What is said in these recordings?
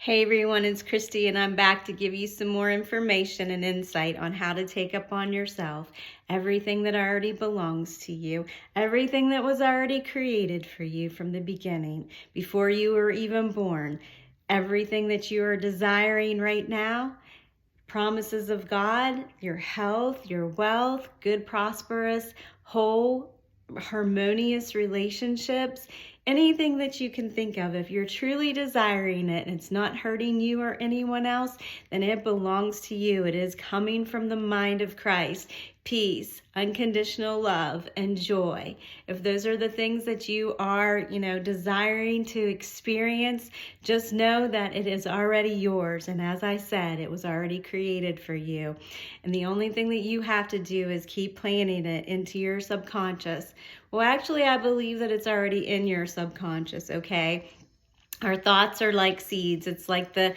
Hey everyone, it's Christy and I'm back to give you some more information and insight on how to take upon yourself everything that already belongs to you, everything that was already created for you from the beginning, before you were even born, everything that you are desiring right now, promises of God, your health, your wealth, good, prosperous, whole, harmonious relationships, anything that you can think of. If you're truly desiring it and it's not hurting you or anyone else, then it belongs to you. It is coming from the mind of Christ. Peace, unconditional love, and joy. If those are the things that you are, desiring to experience, just know that it is already yours. And as I said, it was already created for you. And the only thing that you have to do is keep planting it into your subconscious. Well, actually, I believe that it's already in your subconscious, okay? Our thoughts are like seeds. It's like the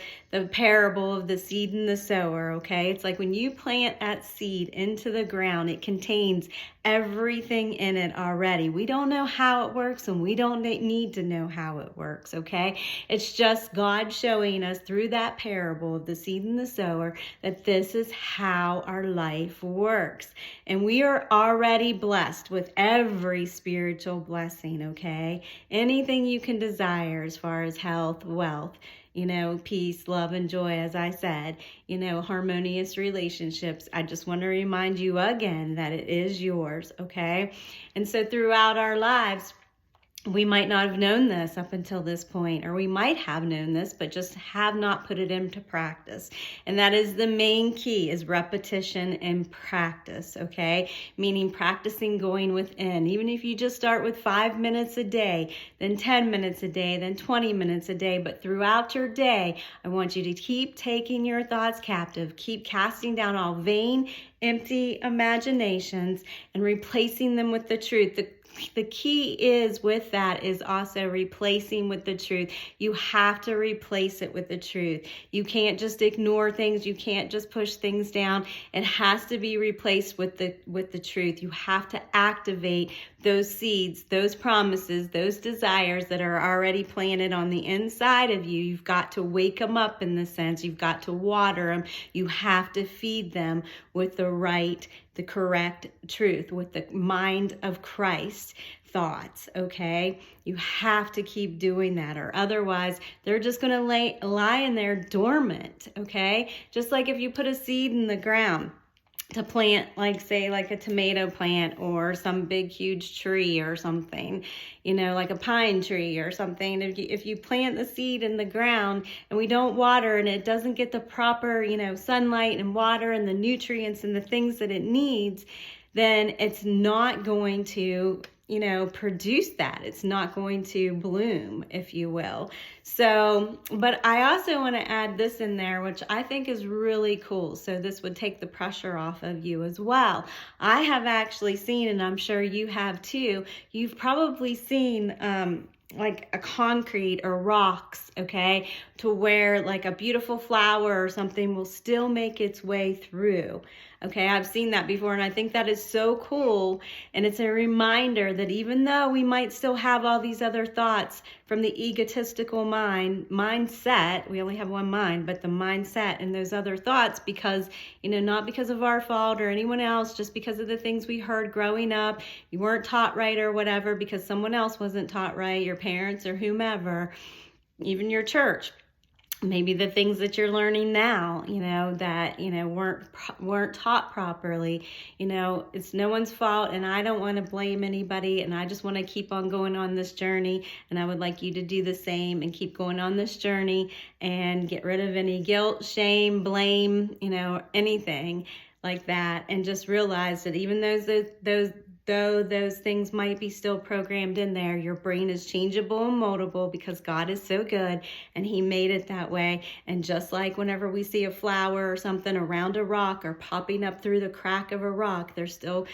parable of the seed and the sower, okay? It's like when you plant that seed into the ground, it contains everything in it already. We don't know how it works and we don't need to know how it works, okay? It's just God showing us through that parable of the seed and the sower that this is how our life works. And we are already blessed with every spiritual blessing, okay? Anything you can desire as far as health, wealth, peace, love, and joy, as I said, harmonious relationships. I just want to remind you again that it is yours, okay? And so throughout our lives, we might not have known this up until this point, or we might have known this, but just have not put it into practice. And that is the main key, is repetition and practice, okay? Meaning practicing going within. Even if you just start with 5 minutes a day, then 10 minutes a day, then 20 minutes a day, but throughout your day, I want you to keep taking your thoughts captive, keep casting down all vain, empty imaginations and replacing them with the truth. The key is with that is also replacing with the truth. You have to replace it with the truth. You can't just ignore things. You can't just push things down. It has to be replaced with the truth. You have to activate those seeds, those promises, those desires that are already planted on the inside of you. You've got to wake them up in the sense. You've got to water them. You have to feed them with the correct truth, with the mind of Christ thoughts, okay? You have to keep doing that, or otherwise they're just going to lie in there dormant, okay? Just like if you put a seed in the ground to plant, like a tomato plant or some big huge tree or something, like a pine tree or something. If you plant the seed in the ground and we don't water and it doesn't get the proper, sunlight and water and the nutrients and the things that it needs, then it's not going to produce that. It's not going to bloom, if you will. So, but I also want to add this in there, which I think is really cool. So this would take the pressure off of you as well. I have actually seen, and I'm sure you have too, you've probably seen, like a concrete or rocks, okay, to where like a beautiful flower or something will still make its way through. Okay, I've seen that before, and I think that is so cool. And it's a reminder that even though we might still have all these other thoughts from the egotistical mindset, we only have one mind, but the mindset and those other thoughts, because, not because of our fault or anyone else, just because of the things we heard growing up, you weren't taught right or whatever, because someone else wasn't taught right, your parents or whomever, even your church. Maybe the things that you're learning now, that, weren't taught properly, it's no one's fault, and I don't want to blame anybody, and I just want to keep on going on this journey, and I would like you to do the same and keep going on this journey and get rid of any guilt, shame, blame, anything like that, and just realize that even though those things might be still programmed in there, your brain is changeable and moldable because God is so good and He made it that way. And just like whenever we see a flower or something around a rock or popping up through the crack of a rock, there's still,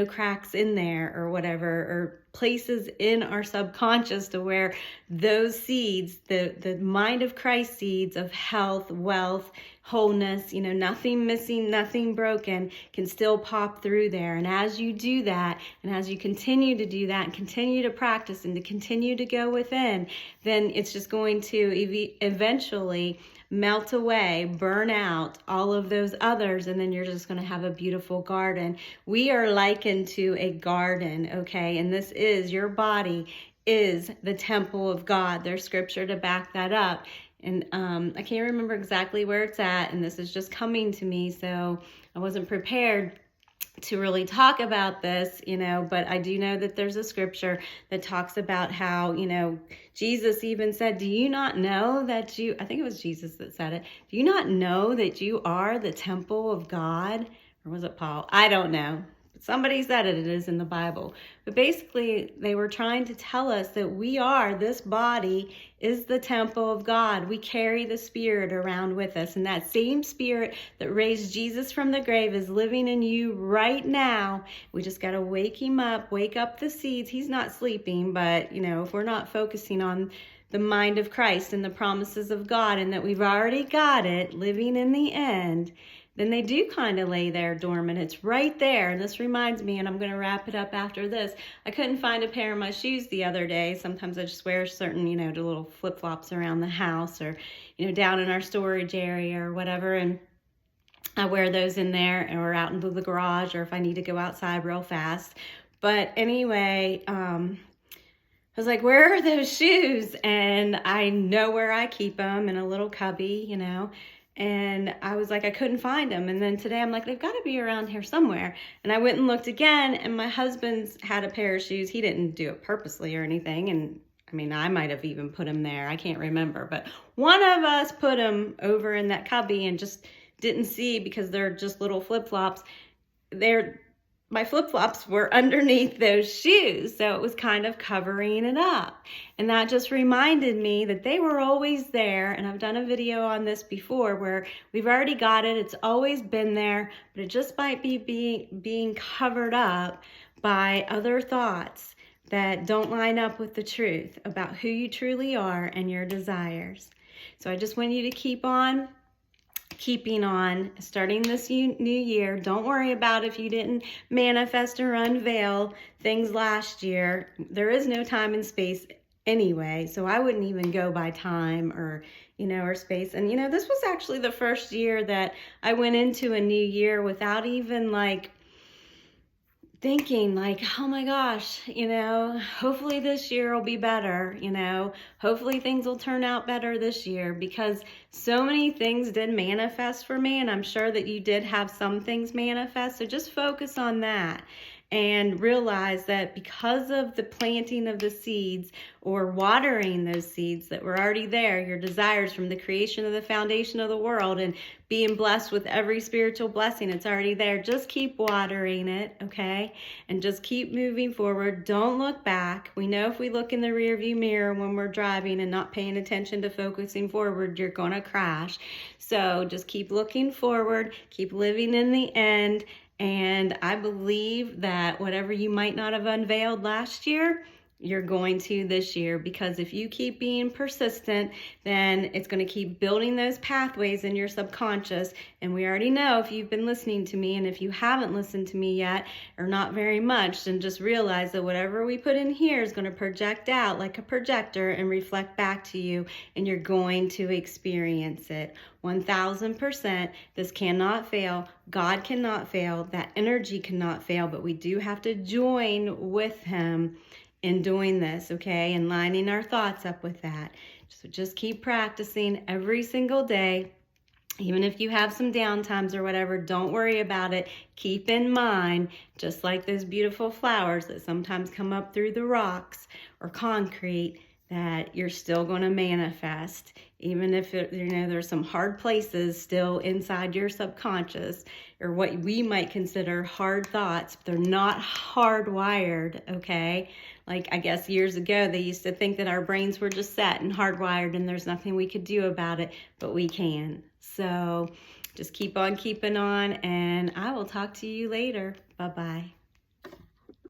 cracks in there or whatever, or places in our subconscious to where those seeds, the mind of Christ seeds of health, wealth, wholeness, nothing missing, nothing broken, can still pop through there. And as you do that, and as you continue to do that and continue to practice and to continue to go within, then it's just going to eventually melt away, burn out all of those others, and then you're just going to have a beautiful garden. We are likened to a garden, okay? And this is, your body is the temple of God. There's scripture to back that up. And I can't remember exactly where it's at, and this is just coming to me, so I wasn't prepared to really talk about this, but I do know that there's a scripture that talks about how, Jesus even said, do you not know that I think it was Jesus that said it, do you not know that you are the temple of God? Or was it Paul? I don't know. Somebody said it is in the Bible. But basically, they were trying to tell us that this body is the temple of God. We carry the Spirit around with us. And that same Spirit that raised Jesus from the grave is living in you right now. We just got to wake him up, wake up the seeds. He's not sleeping, but, if we're not focusing on the mind of Christ and the promises of God, and that we've already got it living in the end, then they do kind of lay there dormant. It's right there. And this reminds me, and I'm going to wrap it up after this, I couldn't find a pair of my shoes the other day. Sometimes I just wear certain, the little flip-flops around the house, or, down in our storage area or whatever. And I wear those in there or out into the garage, or if I need to go outside real fast. But anyway, I was like, where are those shoes? And I know where I keep them, in a little cubby, And I was like, I couldn't find them. And then today I'm like, they've got to be around here somewhere. And I went and looked again, and my husband's had a pair of shoes. He didn't do it purposely or anything. And I might have even put them there. I can't remember. But one of us put them over in that cubby and just didn't see, because they're just little flip-flops. My flip-flops were underneath those shoes, so it was kind of covering it up. And that just reminded me that they were always there, and I've done a video on this before where we've already got it. It's always been there, but it just might be being covered up by other thoughts that don't line up with the truth about who you truly are and your desires. So I just want you to keep on keeping on, starting this new year. Don't worry about if you didn't manifest or unveil things last year. There is no time and space anyway, so I wouldn't even go by time or space. And this was actually the first year that I went into a new year without even thinking oh my gosh, hopefully this year will be better, hopefully things will turn out better this year, because so many things did manifest for me, and I'm sure that you did have some things manifest. So just focus on that and realize that because of the planting of the seeds or watering those seeds that were already there, your desires from the creation of the foundation of the world and being blessed with every spiritual blessing, it's already there. Just keep watering it, okay? And just keep moving forward. Don't look back. We know if we look in the rearview mirror when we're driving and not paying attention to focusing forward, you're going to crash. So just keep looking forward, keep living in the end. And I believe that whatever you might not have unveiled last year, you're going to this year, because if you keep being persistent, then it's going to keep building those pathways in your subconscious. And we already know, if you've been listening to me, and if you haven't listened to me yet, or not very much, then just realize that whatever we put in here is going to project out like a projector and reflect back to you, and you're going to experience it. 1000%. This cannot fail. God cannot fail. That energy cannot fail, but we do have to join with him in doing this, okay? And lining our thoughts up with that. So just keep practicing every single day. Even if you have some downtimes or whatever, don't worry about it. Keep in mind, just like those beautiful flowers that sometimes come up through the rocks or concrete, that you're still going to manifest, even if there's some hard places still inside your subconscious, or what we might consider hard thoughts. They're not hardwired, okay? Like, I guess years ago they used to think that our brains were just set and hardwired and there's nothing we could do about it, but we can. So just keep on keeping on, and I will talk to you later. Bye-bye.